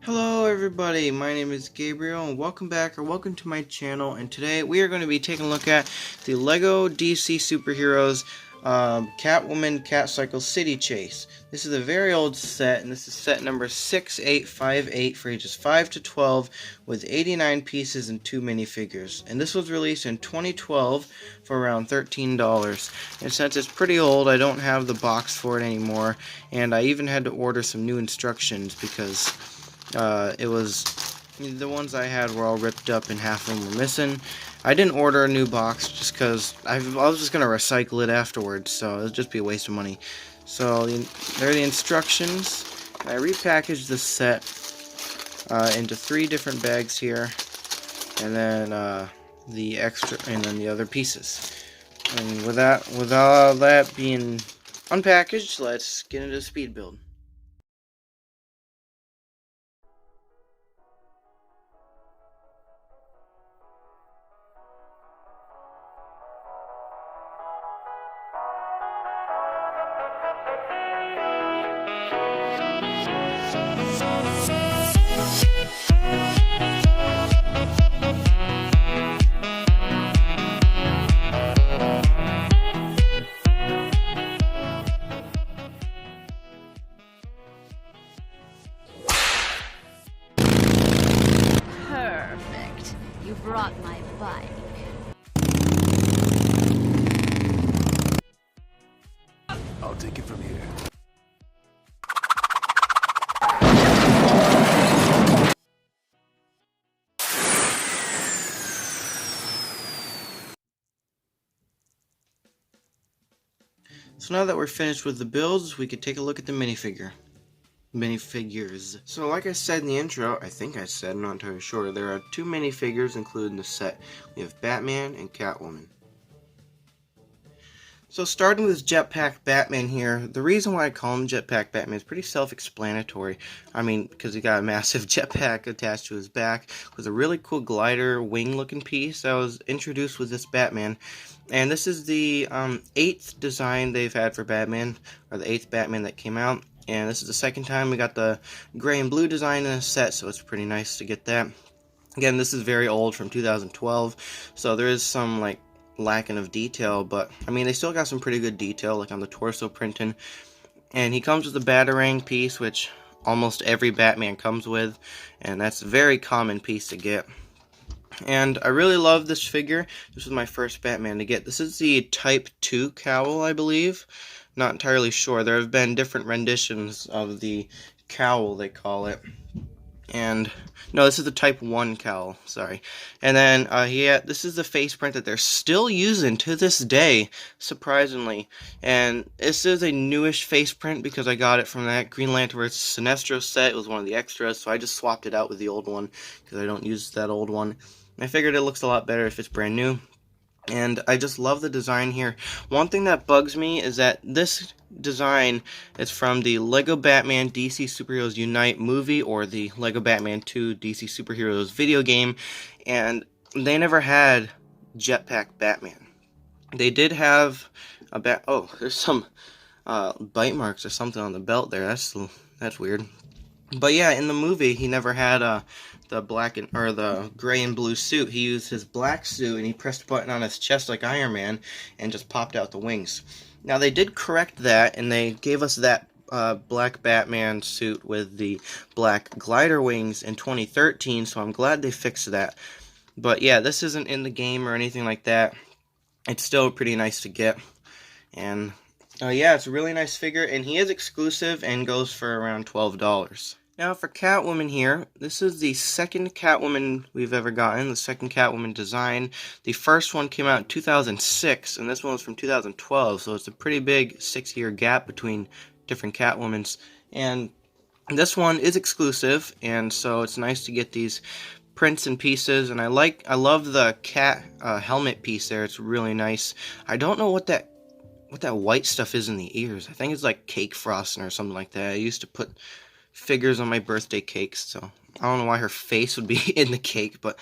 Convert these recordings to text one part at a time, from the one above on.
Hello everybody, my name is Gabriel and welcome back or welcome to my channel, and today we are going to be taking a look at the LEGO DC Superheroes Catwoman Catcycle City Chase. This is a very old set, and this is set number 6858 for ages 5 to 12 with 89 pieces and 2 minifigures. And this was released in 2012 for around $13. And since it's pretty old, I don't have the box for it anymore, and I even had to order some new instructions because it was, the ones I had were all ripped up and half of them were missing. I didn't order a new box just because I was just going to recycle it afterwards, so it would just be a waste of money. So there are the instructions. I repackaged this set into 3 different bags here, and then the extra, and then the other pieces. And with all that being unpackaged, let's get into speed build. Perfect. You brought my bike. I'll take it from here. So now that we're finished with the builds, we could take a look at the minifigures. So like I said in the intro, I think I said, I'm not entirely sure, there are 2 minifigures included in the set. We have Batman and Catwoman. So starting with Jetpack Batman here, the reason why I call him Jetpack Batman is pretty self-explanatory. I mean, because he got a massive jetpack attached to his back with a really cool glider wing looking piece that was introduced with this Batman. And this is the 8th design they've had for Batman, or the 8th Batman that came out. And this is the 2nd time we got the gray and blue design in a set, so it's pretty nice to get that. Again, this is very old, from 2012, so there is some like lacking of detail, but I mean they still got some pretty good detail, like on the torso printing. And he comes with a Batarang piece, which almost every Batman comes with, and that's a very common piece to get. And I really love this figure. This was my first Batman to get. This is the Type 2 cowl, I believe. Not entirely sure. There have been different renditions of the cowl, they call it. And no, this is the Type 1 cowl, sorry. And then this is the face print that they're still using to this day, surprisingly. And this is a newish face print because I got it from that Green Lantern vs. Sinestro set. It was one of the extras, so I just swapped it out with the old one because I don't use that old one. I figured it looks a lot better if it's brand new. And I just love the design here. One thing that bugs me is that this design is from the LEGO Batman DC Superheroes Unite movie, or the LEGO Batman 2 DC Superheroes video game, and they never had Jetpack Batman. They did have a oh, there's some bite marks or something on the belt there. That's weird. But yeah, in the movie, he never had the black or the gray and blue suit. He used his black suit and he pressed a button on his chest like Iron Man and just popped out the wings. Now they did correct that, and they gave us that black Batman suit with the black glider wings in 2013, so I'm glad they fixed that. But yeah, this isn't in the game or anything like that. It's still pretty nice to get. And yeah, it's a really nice figure, and he is exclusive and goes for around $12. Now for Catwoman here, this is the 2nd Catwoman we've ever gotten, the 2nd Catwoman design. The first one came out in 2006, and this one was from 2012, so it's a pretty big 6-year gap between different Catwomans. And this one is exclusive, and so it's nice to get these prints and pieces, and I love the cat helmet piece there. It's really nice. I don't know what that white stuff is in the ears. I think it's like cake frosting or something like that. I used to put figures on my birthday cakes, so I don't know why her face would be in the cake, but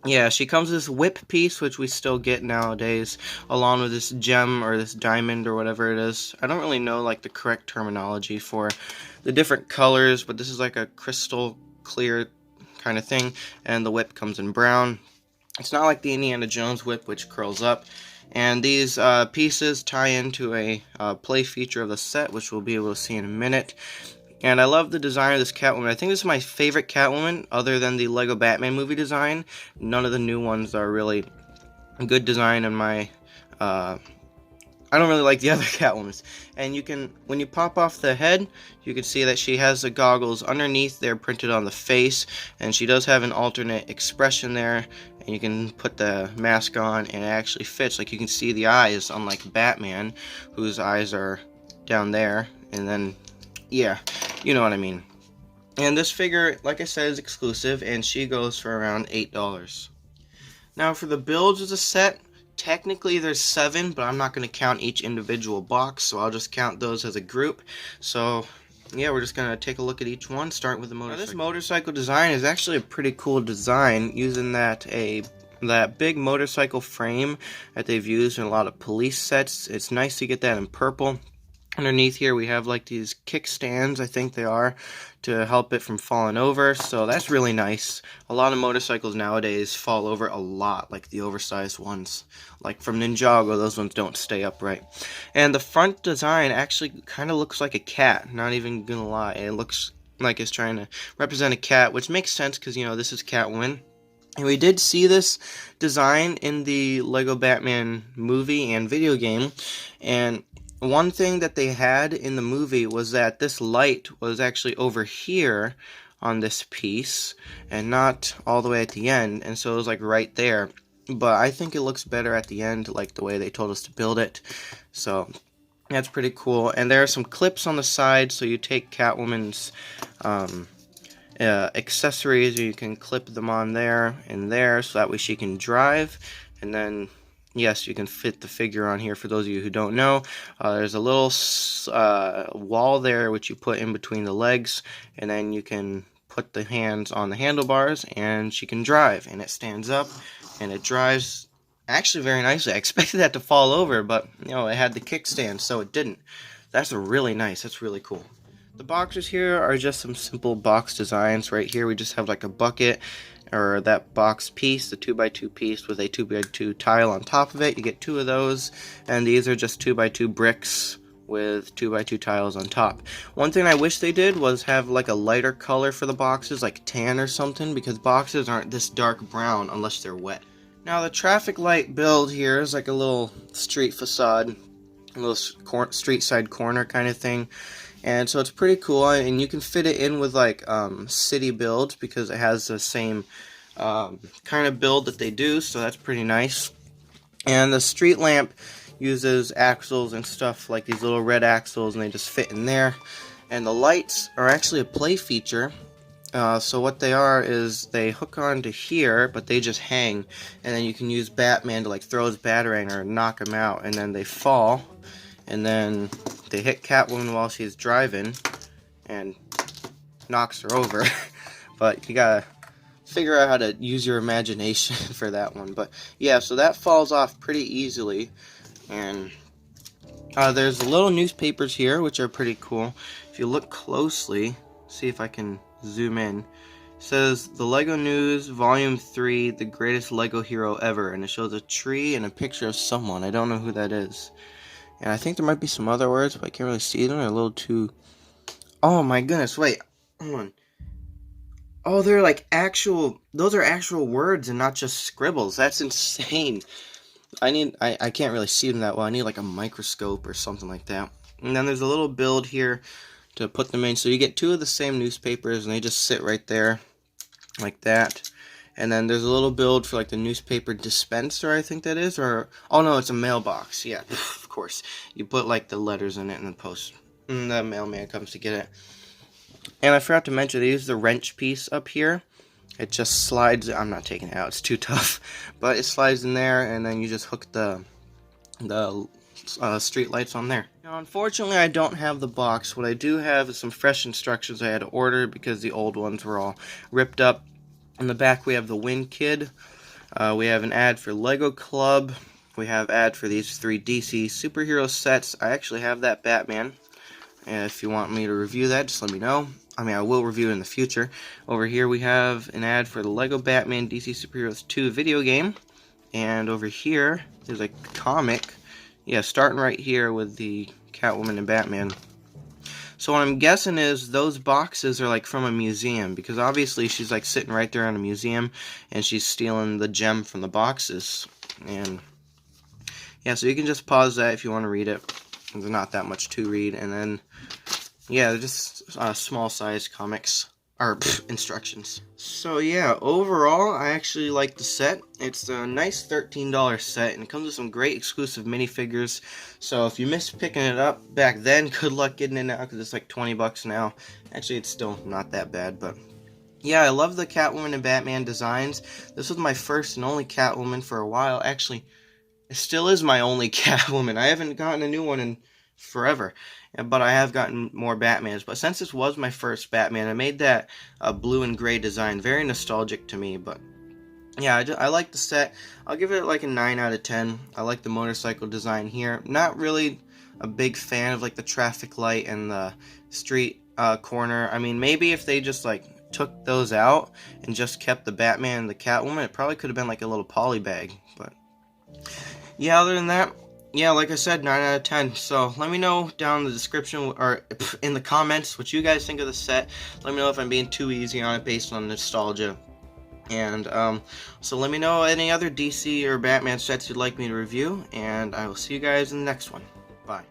yeah, she comes with this whip piece, which we still get nowadays, along with this gem or this diamond or whatever it is. I don't really know like the correct terminology for the different colors, but this is like a crystal clear kind of thing, and the whip comes in brown. It's not like the Indiana Jones whip, which curls up. And these pieces tie into a play feature of the set, which we'll be able to see in a minute. And I love the design of this Catwoman. I think this is my favorite Catwoman, other than the Lego Batman movie design. None of the new ones are really good design in my... I don't really like the other Catwomans. And you can, when you pop off the head, you can see that she has the goggles underneath there printed on the face. And she does have an alternate expression there. And you can put the mask on and it actually fits. Like you can see the eyes, unlike Batman, whose eyes are down there. And then, yeah, you know what I mean. And this figure, like I said, is exclusive. And she goes for around $8. Now for the builds of the set, technically there's 7, but I'm not going to count each individual box, so I'll just count those as a group. So yeah, we're just going to take a look at each one, start with the motorcycle. Now, this motorcycle design is actually a pretty cool design, using that big motorcycle frame that they've used in a lot of police sets. It's nice to get that in purple. Underneath here we have like these kickstands, I think they are, to help it from falling over, so that's really nice. A lot of motorcycles nowadays fall over a lot, like the oversized ones. Like from Ninjago, those ones don't stay upright. And the front design actually kind of looks like a cat, not even gonna lie. It looks like it's trying to represent a cat, which makes sense because, you know, this is Catwoman. And we did see this design in the Lego Batman movie and video game, and one thing that they had in the movie was that this light was actually over here on this piece and not all the way at the end, and so it was like right there. But I think it looks better at the end, like the way they told us to build it. So that's pretty cool. And there are some clips on the side, so you take Catwoman's accessories, you can clip them on there and there, so that way she can drive. And then yes, you can fit the figure on here for those of you who don't know. There's a little wall there which you put in between the legs, and then you can put the hands on the handlebars and she can drive, and it stands up and it drives actually very nicely. I expected that to fall over, but you know, it had the kickstand, so it didn't. That's really nice. That's really cool. The boxes here are just some simple box designs. Right here we just have like a bucket, or that box piece, the 2x2 piece with a 2x2 tile on top of it. You get 2 of those, and these are just 2x2 bricks with 2x2 tiles on top. One thing I wish they did was have like a lighter color for the boxes, like tan or something, because boxes aren't this dark brown unless they're wet. Now the traffic light build here is like a little street facade, a little street side corner kind of thing. And so it's pretty cool, and you can fit it in with like city build because it has the same kind of build that they do, so that's pretty nice. And the street lamp uses axles and stuff, like these little red axles, and they just fit in there. And the lights are actually a play feature. So what they are is they hook onto here, but they just hang, and then you can use Batman to like throw his batarang or knock him out, and then they fall, and then they hit Catwoman while she's driving and knocks her over. But you gotta figure out how to use your imagination for that one. But yeah, so that falls off pretty easily. And there's the little newspapers here, which are pretty cool. If you look closely, see if I can zoom in. It says the Lego News Volume 3, the greatest Lego hero ever, and it shows a tree and a picture of someone. I don't know who that is. And I think there might be some other words, but I can't really see them. They're a little too... Oh my goodness, wait. Hold on. Oh, they're like actual... Those are actual words and not just scribbles. That's insane. I can't really see them that well. I need like a microscope or something like that. And then there's a little build here to put them in. So you get 2 of the same newspapers, and they just sit right there like that. And then there's a little build for like the newspaper dispenser, I think that is, or oh no, it's a mailbox. Yeah, of course. You put like the letters in it and and the mailman comes to get it. And I forgot to mention, they use the wrench piece up here. It just slides. I'm not taking it out, it's too tough, but it slides in there, and then you just hook the street lights on there. Now, unfortunately, I don't have the box. What I do have is some fresh instructions I had to order because the old ones were all ripped up. In the back, we have the Wind Kid. We have an ad for Lego Club. We have ad for these 3 DC superhero sets. I actually have that Batman. And if you want me to review that, just let me know. I mean, I will review it in the future. Over here we have an ad for the Lego Batman DC Superheroes 2 video game. And over here, there's a comic. Yeah, starting right here with the Catwoman and Batman. So what I'm guessing is those boxes are like from a museum, because obviously she's like sitting right there in a museum and she's stealing the gem from the boxes. And yeah, so you can just pause that if you want to read it. There's not that much to read. And then yeah, they're just small size comics or instructions. So yeah, overall I actually like the set. It's a nice $13 set and it comes with some great exclusive minifigures. So if you missed picking it up back then, good luck getting it now because it's like 20 bucks now. Actually, it's still not that bad, but yeah, I love the Catwoman and Batman designs. This was my first and only Catwoman for a while. Actually, it still is my only Catwoman. I haven't gotten a new one in forever, but I have gotten more Batmans. But since this was my first Batman, I made that blue and gray design very nostalgic to me. But yeah, I like the set. I'll give it like a 9 out of 10. I like the motorcycle design here. Not really a big fan of like the traffic light and the street corner. I mean, maybe if they just like took those out and just kept the Batman and the Catwoman, it probably could have been like a little poly bag. But yeah, other than that, yeah, like I said, 9 out of 10. So let me know down in the description or in the comments what you guys think of the set. Let me know if I'm being too easy on it based on nostalgia. And so let me know any other DC or Batman sets you'd like me to review. And I will see you guys in the next one. Bye.